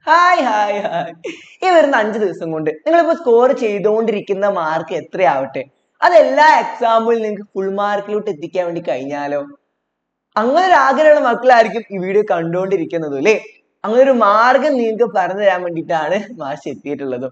Hi hi hi ഈ വരുന്ന 5 ദിവസം കൊണ്ട് നിങ്ങളിപ്പോ സ്കോർ ചെയ്തുകൊണ്ടിരിക്കുന്ന മാർക്ക് എത്രയാവട്ടെ അത് എല്ലാ എക്സാമ്പിളും നിങ്ങൾക്ക് ഫുൾ മാർക്കിലോട്ട് എത്തിക്കാൻ വേണ്ടി കഴിഞ്ഞാലോ? അങ്ങനെ ഒരു ആഗ്രഹമുള്ള മക്കളായിരിക്കും ഈ വീഡിയോ കണ്ടുകൊണ്ടിരിക്കുന്നത് അല്ലേ? അങ്ങനെ ഒരു മാർഗം നിങ്ങൾക്ക് പറഞ്ഞു തരാൻ വേണ്ടിയിട്ടാണ് മാഷ് എത്തിയിട്ടുള്ളത്.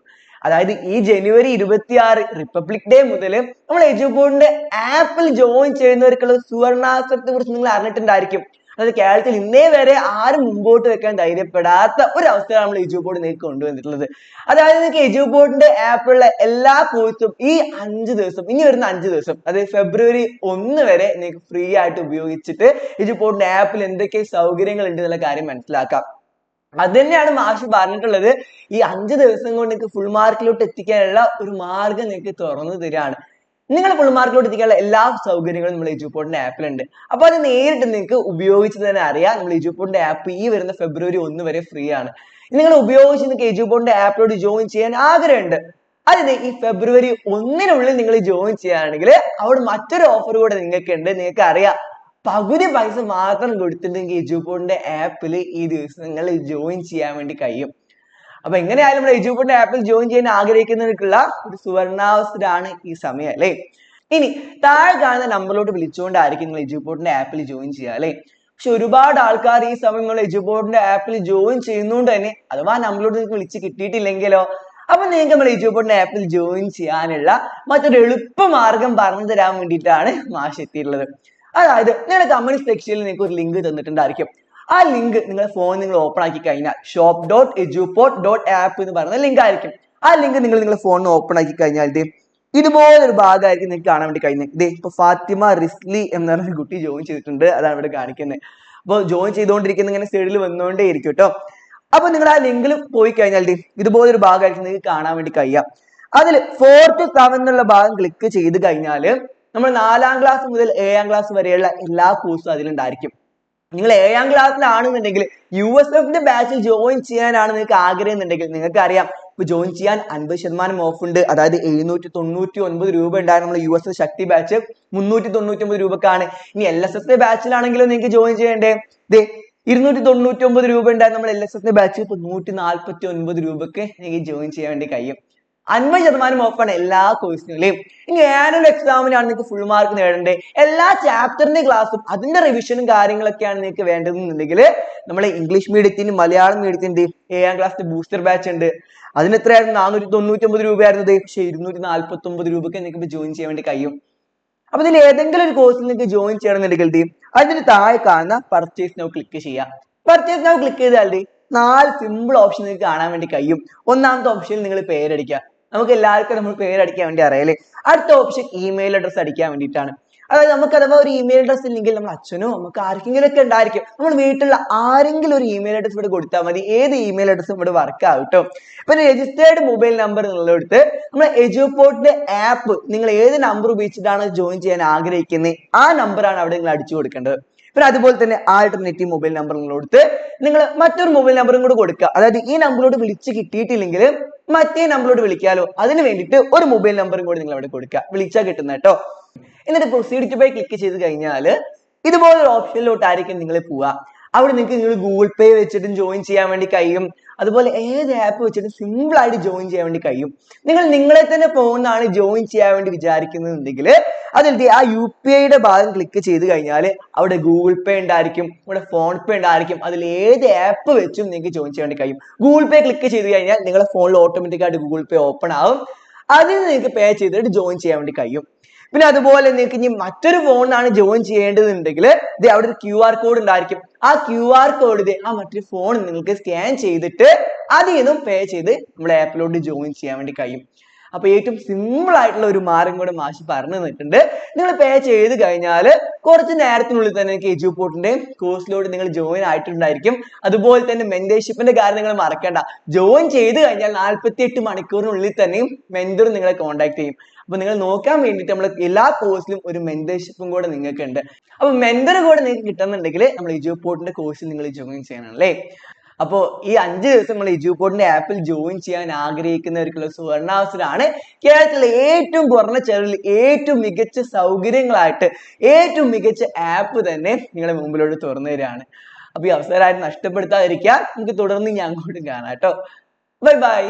അതായത് ഈ ജനുവരി 26 റിപ്പബ്ലിക് ഡേ മുതൽ നമ്മൾ എജുപോർട്ടിന്റെ ആപ്പിൽ ജോയിൻ ചെയ്യുന്നവർക്കുള്ള സുവർണാവസരത്തെ കുറിച്ച് നിങ്ങൾ അറിഞ്ഞിട്ടുണ്ടായിരിക്കും. അതായത് കേരളത്തിൽ ഇന്നേ വരെ ആരും മുമ്പോട്ട് വെക്കാൻ ധൈര്യപ്പെടാത്ത ഒരു അവസ്ഥയാണ് നമ്മൾ എജുപോർട്ട് നിങ്ങൾക്ക് കൊണ്ടുവന്നിട്ടുള്ളത്. അതായത് നിങ്ങൾക്ക് എജുപോർട്ടിന്റെ ആപ്പിലുള്ള എല്ലാ കോഴ്സും ഈ 5 ദിവസം, ഇനി വരുന്ന 5 ദിവസം, അതായത് ഫെബ്രുവരി 1 വരെ നിങ്ങൾക്ക് ഫ്രീ ആയിട്ട് ഉപയോഗിച്ചിട്ട് എജുപോർട്ടിന്റെ ആപ്പിൽ എന്തൊക്കെ സൗകര്യങ്ങൾ ഉണ്ട് എന്നുള്ള കാര്യം മനസ്സിലാക്കാം. അത് തന്നെയാണ് മാഷ് പറഞ്ഞിട്ടുള്ളത്. ഈ 5 ദിവസം കൊണ്ട് നിങ്ങൾക്ക് ഫുൾ മാർക്കിലോട്ട് എത്തിക്കാനുള്ള ഒരു മാർഗം നിങ്ങൾക്ക് തുറന്നു തരികയാണ്. നിങ്ങൾ ഫുൾ മാർക്കിലോട്ട് എത്തിക്കാനുള്ള എല്ലാ സൗകര്യങ്ങളും നമ്മൾ എജുപോർട്ടിന്റെ ആപ്പിലുണ്ട്. അപ്പൊ അത് നേരിട്ട് നിങ്ങൾക്ക് ഉപയോഗിച്ച് തന്നെ അറിയാം. നമ്മൾ എജുപോർട്ടിന്റെ ആപ്പ് ഈ വരുന്ന ഫെബ്രുവരി 1 വരെ ഫ്രീ ആണ്. നിങ്ങൾ ഉപയോഗിച്ച് നിങ്ങൾക്ക് എജുപോർട്ടിന്റെ ആപ്പിലോട്ട് ജോയിൻ ചെയ്യാൻ ആഗ്രഹമുണ്ട്. അതായത് ഈ ഫെബ്രുവരി 1-നുള്ളിൽ നിങ്ങൾ ജോയിൻ ചെയ്യുകയാണെങ്കിൽ അവിടെ മറ്റൊരു ഓഫർ കൂടെ നിങ്ങൾക്ക് ഉണ്ട്. നിങ്ങൾക്ക് അറിയാം, പകുതി പൈസ മാത്രം കൊടുത്തിട്ടുണ്ടെങ്കിൽ എജുപോർട്ടിന്റെ ആപ്പിൽ ഈ ദിവസങ്ങളിൽ ജോയിൻ ചെയ്യാൻ വേണ്ടി കഴിയും. അപ്പൊ എങ്ങനെയായാലും നമ്മുടെ എജുപോർട്ടിന്റെ ആപ്പിൽ ജോയിൻ ചെയ്യാൻ ആഗ്രഹിക്കുന്നവർക്കുള്ള ഒരു സുവർണാവസരമാണ് ഈ സമയം അല്ലെ. ഇനി താഴെ കാണുന്ന നമ്പറിലോട്ട് വിളിച്ചുകൊണ്ടായിരിക്കും നിങ്ങൾ എജുപോർട്ടിന്റെ ആപ്പിൽ ജോയിൻ ചെയ്യുക അല്ലെ. പക്ഷെ ഒരുപാട് ആൾക്കാർ ഈ സമയം നിങ്ങൾ എജുപോർട്ടിന്റെ ആപ്പിൽ ജോയിൻ ചെയ്യുന്നതുകൊണ്ട് തന്നെ അഥവാ നമ്പറിലോട്ട് നിങ്ങൾക്ക് വിളിച്ച് കിട്ടിയിട്ടില്ലെങ്കിലോ, അപ്പൊ നിങ്ങൾക്ക് നമ്മുടെ എജുപോർട്ടിന്റെ ആപ്പിൽ ജോയിൻ ചെയ്യാനുള്ള മറ്റൊരു എളുപ്പ മാർഗം പറഞ്ഞു തരാൻ വേണ്ടിയിട്ടാണ് മാഷ് എത്തിയിട്ടുള്ളത്. അതായത് നിങ്ങളുടെ കമന്റ് സെക്ഷനിൽ നിങ്ങൾക്ക് ഒരു ലിങ്ക് തന്നിട്ടുണ്ടായിരിക്കും. ആ ലിങ്ക് നിങ്ങളുടെ ഫോൺ നിങ്ങൾ ഓപ്പൺ ആക്കി കഴിഞ്ഞാൽ shop.eduport.app എന്ന് പറയുന്ന ലിങ്ക് ആയിരിക്കും. ആ ലിങ്ക് നിങ്ങളുടെ ഫോണിൽ ഓപ്പൺ ആക്കി കഴിഞ്ഞാൽ ഇതുപോലൊരു ഭാഗമായിരിക്കും നിങ്ങൾക്ക് കാണാൻ വേണ്ടി കഴിയുന്നത്. ഇപ്പൊ ഫാത്തിമ റിസ്ലി എന്ന് പറഞ്ഞ കുട്ടി ജോയിൻ ചെയ്തിട്ടുണ്ട്, അതാണ് ഇവിടെ കാണിക്കുന്നത്. അപ്പോൾ ജോയിൻ ചെയ്തുകൊണ്ടിരിക്കുന്ന ഇങ്ങനെ സൈഡിൽ വന്നുകൊണ്ടേ ഇരിക്കും കേട്ടോ. അപ്പൊ നിങ്ങൾ ആ ലിങ്കിൽ പോയി കഴിഞ്ഞാൽ ഇതുപോലൊരു ഭാഗമായിരിക്കും നിങ്ങൾക്ക് കാണാൻ വേണ്ടി കഴിയാം. അതിൽ 4 to 7 എന്നുള്ള ഭാഗം ക്ലിക്ക് ചെയ്ത് കഴിഞ്ഞാൽ നമ്മൾ 4ാം ക്ലാസ് മുതൽ 7ാം ക്ലാസ് വരെയുള്ള എല്ലാ കോഴ്സും അതിലുണ്ടായിരിക്കും. നിങ്ങൾ 7ാം ക്ലാസ്സിലാണെന്നുണ്ടെങ്കിൽ USFന്റെ ബാച്ചിൽ ജോയിൻ ചെയ്യാനാണ് നിങ്ങൾക്ക് ആഗ്രഹം എന്നുണ്ടെങ്കിൽ നിങ്ങൾക്ക് അറിയാം, ഇപ്പൊ ജോയിൻ ചെയ്യാൻ 50% ഓഫ് ഉണ്ട്. അതായത് 799 രൂപ ഉണ്ടായിരുന്നു നമ്മൾ USF ശക്തി ബാച്ച്, 399 രൂപക്കാണ്. ഇനി LSS ബാച്ചിലാണെങ്കിലും നിങ്ങൾക്ക് ജോയിൻ ചെയ്യണ്ടേ, 299 രൂപ ഉണ്ടായിരുന്നു നമ്മൾ LSS ബാച്ച്, ഇപ്പൊ 149 രൂപക്ക് നിങ്ങൾക്ക് ജോയിൻ ചെയ്യാൻ വേണ്ടി കഴിയും. 50% ഓഫാണ് എല്ലാ കോഴ്സിനും. ഇനി ആനുവൽ എക്സാമിനാണ് നിങ്ങൾക്ക് ഫുൾ മാർക്ക് നേടേണ്ടത്, എല്ലാ ചാപ്റ്ററിന്റെ ക്ലാസ്സും അതിന്റെ റിവിഷനും കാര്യങ്ങളൊക്കെയാണ് നിങ്ങൾക്ക് വേണ്ടതെന്നുണ്ടെങ്കിൽ നമ്മളെ ഇംഗ്ലീഷ് മീഡിയത്തിന് മലയാളം മീഡിയത്തിന്റെ 7ാം ക്ലാസ്സിന്റെ ബൂസ്റ്റർ ബാച്ച് ഉണ്ട്. അതിന് എത്രയായിരുന്നു? 499 രൂപയായിരുന്നത്. പക്ഷെ 249 രൂപയ്ക്ക് നിങ്ങൾക്ക് ജോയിൻ ചെയ്യാൻ വേണ്ടി കഴിയും. അപ്പൊ ഇതിൽ ഏതെങ്കിലും ഒരു കോഴ്സിൽ നിങ്ങൾക്ക് ജോയിൻ ചെയ്യണമെന്നുണ്ടെങ്കിൽ അതിന് താഴെ കാണുന്ന പർച്ചേസ് നൗ ക്ലിക്ക് ചെയ്യാം. പർച്ചേസ് നൗ ക്ലിക്ക് ചെയ്താൽ 4 സിമ്പിൾ ഓപ്ഷൻ നിങ്ങൾക്ക് കാണാൻ വേണ്ടി കഴിയും. ഒന്നാമത്തെ ഓപ്ഷനിൽ നിങ്ങൾ പേരടിക്കുക. നമുക്ക് എല്ലാവർക്കും നമ്മൾ പേരടിക്കാൻ വേണ്ടി അറിയാലേ. അടുത്ത ഓപ്ഷൻ ഇമെയിൽ അഡ്രസ് അടിക്കാൻ വേണ്ടിയിട്ടാണ്. അതായത് നമുക്ക് അഥവാ ഒരു ഇമെയിൽ അഡ്രസ് ഇല്ലെങ്കിൽ നമ്മൾ അച്ഛനോ നമുക്ക് ആർക്കെങ്കിലും ഒക്കെ ഉണ്ടായിരിക്കും, നമ്മൾ വീട്ടിലുള്ള ആരെങ്കിലും ഒരു ഇമെയിൽ അഡ്രസ് ഇവിടെ കൊടുത്താൽ മതി. ഏത് ഇമെയിൽ അഡ്രസ്സും ഇവിടെ വർക്ക് ആവും കേട്ടോ. ഇപ്പൊ രജിസ്റ്റേർഡ് മൊബൈൽ നമ്പർ എന്നുള്ളടുത്ത് നമ്മൾ എജുപോർട്ടിന്റെ ആപ്പ് നിങ്ങൾ ഏത് നമ്പർ ഉപയോഗിച്ചിട്ടാണ് ജോയിൻ ചെയ്യാൻ ആഗ്രഹിക്കുന്നത് ആ നമ്പറാണ് അവിടെ നിങ്ങൾ അടിച്ചു കൊടുക്കേണ്ടത്. പിന്നെ അതുപോലെ തന്നെ ആൾട്ടർനേറ്റീവ് മൊബൈൽ നമ്പർ കൊടുത്ത് നിങ്ങൾ മറ്റൊരു മൊബൈൽ നമ്പറും കൂടെ കൊടുക്കുക. അതായത് ഈ നമ്പറിലോട്ട് വിളിച്ച് കിട്ടിയിട്ടില്ലെങ്കിൽ മറ്റേ നമ്പറിലോട്ട് വിളിക്കാലോ, അതിന് വേണ്ടിയിട്ട് ഒരു മൊബൈൽ നമ്പറും കൂടി നിങ്ങൾ അവിടെ കൊടുക്കുക, വിളിച്ചാൽ കിട്ടുന്ന കേട്ടോ. എന്നിട്ട് പ്രൊസീഡ് ടു പേ ക്ലിക്ക് ചെയ്ത് കഴിഞ്ഞാൽ ഇതുപോലൊരു ഓപ്ഷനിലോട്ടായിരിക്കും നിങ്ങൾ പോവുക. അവിടെ നിങ്ങൾ ഗൂഗിൾ പേ വെച്ചിട്ടും ജോയിൻ ചെയ്യാൻ വേണ്ടി കഴിയും. അതുപോലെ ഏത് ആപ്പ് വെച്ചിട്ട് സിമ്പിൾ ആയിട്ട് ജോയിൻ ചെയ്യാൻ വേണ്ടി കഴിയും. നിങ്ങൾ നിങ്ങളെ തന്നെ ഫോണിലാണ് ജോയിൻ ചെയ്യാൻ വേണ്ടി വിചാരിക്കുന്നുണ്ടെങ്കിൽ അതിൽ ആ UPIയുടെ ഭാഗം ക്ലിക്ക് ചെയ്ത് കഴിഞ്ഞാൽ അവിടെ ഗൂഗിൾ പേ ഉണ്ടായിരിക്കും, ഇവിടെ ഫോൺ പേ ഉണ്ടായിരിക്കും. അതിൽ ഏത് ആപ്പ് വെച്ചും നിങ്ങൾക്ക് ജോയിൻ ചെയ്യാൻ വേണ്ടി കഴിയും. ഗൂഗിൾ പേ ക്ലിക്ക് ചെയ്ത് കഴിഞ്ഞാൽ നിങ്ങളുടെ ഫോണിൽ ഓട്ടോമാറ്റിക് ആയിട്ട് ഗൂഗിൾ പേ ഓപ്പൺ ആവും. അതിൽ നിങ്ങൾക്ക് പേ ചെയ്തിട്ട് ജോയിൻ ചെയ്യാൻ വേണ്ടി കഴിയും. പിന്നെ അതുപോലെ നിങ്ങൾക്ക് ഇനി മറ്റൊരു ഫോണിനാണ് ജോയിൻ ചെയ്യേണ്ടതുണ്ടെങ്കിൽ അവിടെ ഒരു QR കോഡ് ഉണ്ടായിരിക്കും. ആ QR കോഡ് ആ മറ്റൊരു ഫോൺ നിങ്ങൾക്ക് സ്കാൻ ചെയ്തിട്ട് അതിൽ നിന്നും പേ ചെയ്ത് നമ്മുടെ ആപ്പിലോട്ട് ജോയിൻ ചെയ്യാൻ വേണ്ടി കഴിയും. അപ്പൊ ഏറ്റവും സിമ്പിൾ ആയിട്ടുള്ള ഒരു മാർഗം കൂടെ മാഷ് പറഞ്ഞു തന്നിട്ടുണ്ട്. നിങ്ങൾ പേ ചെയ്ത് കഴിഞ്ഞാൽ കുറച്ച് നേരത്തിനുള്ളിൽ തന്നെ നിങ്ങൾക്ക് എജുപോർട്ടിന്റെ കോഴ്സിലോട്ട് നിങ്ങൾ ജോയിൻ ആയിട്ടുണ്ടായിരിക്കും. അതുപോലെ തന്നെ മെന്റർഷിപ്പിന്റെ കാര്യം നിങ്ങൾ മറക്കേണ്ട. ജോയിൻ ചെയ്ത് കഴിഞ്ഞാൽ 48 മണിക്കൂറിനുള്ളിൽ തന്നെയും മെന്റർ നിങ്ങളെ കോൺടാക്ട് ചെയ്യും. അപ്പൊ നിങ്ങൾ നോക്കാൻ വേണ്ടിയിട്ട് നമ്മൾ എല്ലാ കോഴ്സിലും ഒരു മെന്റർഷിപ്പും കൂടെ നിങ്ങൾക്ക് ഉണ്ട്. അപ്പൊ മെന്റർ കൂടെ നിങ്ങൾക്ക് കിട്ടുന്നുണ്ടെങ്കിൽ നമ്മൾ എജുപോർട്ടിന്റെ കോഴ്സിൽ നിങ്ങൾ ജോയിൻ ചെയ്യണം അല്ലേ. അപ്പോൾ ഈ 5 ദിവസം നമ്മൾ എജുപോർട്ടിന്റെ ആപ്പിൽ ജോയിൻ ചെയ്യാൻ ആഗ്രഹിക്കുന്നവർക്കുള്ള സുവർണാവസരമാണ്. കേരളത്തിലെ ഏറ്റവും കുറഞ്ഞ ചെലവിൽ ഏറ്റവും മികച്ച സൗകര്യങ്ങളായിട്ട് ഏറ്റവും മികച്ച ആപ്പ് തന്നെ നിങ്ങളുടെ മുമ്പിലോട്ട് തുറന്നു തരികയാണ്. അപ്പൊ ഈ അവസരം ആരും നഷ്ടപ്പെടുത്താതിരിക്കാൻ നമുക്ക് തുടർന്ന് ഞാൻ അങ്ങോട്ടും കാണാം കേട്ടോ. Bye bye.